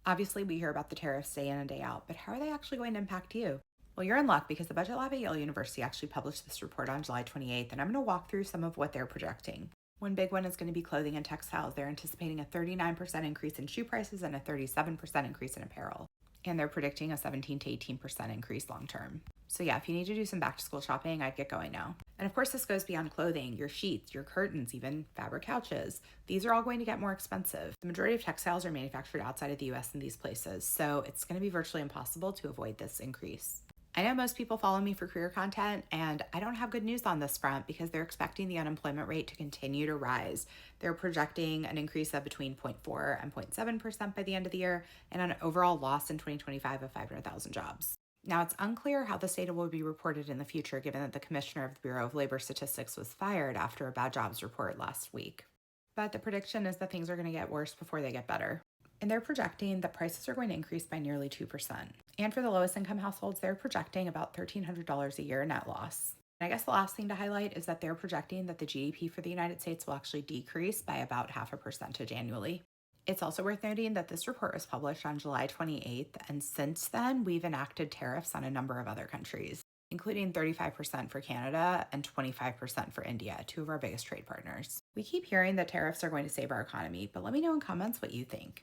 Obviously, we hear about the tariffs day in and day out, but how are they actually going to impact you? Well, you're in luck because the Budget Lab at Yale University actually published this report on July 28th, and I'm going to walk through some of what they're projecting. One big one is going to be clothing and textiles. They're anticipating a 39% increase in shoe prices and a 37% increase in apparel. And they're predicting a 17 to 18% increase long term. So, yeah, if you need to do some back to school shopping, I'd get going now. And of course, this goes beyond clothing, your sheets, your curtains, even fabric couches. These are all going to get more expensive. The majority of textiles are manufactured outside of the US in these places, so it's going to be virtually impossible to avoid this increase. I know most people follow me for career content, and I don't have good news on this front because they're expecting the unemployment rate to continue to rise. They're projecting an increase of between 0.4 and 0.7% by the end of the year, and an overall loss in 2025 of 500,000 jobs. Now, it's unclear how this data will be reported in the future, given that the commissioner of the Bureau of Labor Statistics was fired after a bad jobs report last week. But the prediction is that things are going to get worse before they get better. And they're projecting that prices are going to increase by nearly 2%. And for the lowest income households, they're projecting about $1,300 a year net loss. And I guess the last thing to highlight is that they're projecting that the GDP for the United States will actually decrease by about 0.5% annually. It's also worth noting that this report was published on July 28th, and since then, we've enacted tariffs on a number of other countries, including 35% for Canada and 25% for India, two of our biggest trade partners. We keep hearing that tariffs are going to save our economy, but let me know in comments what you think.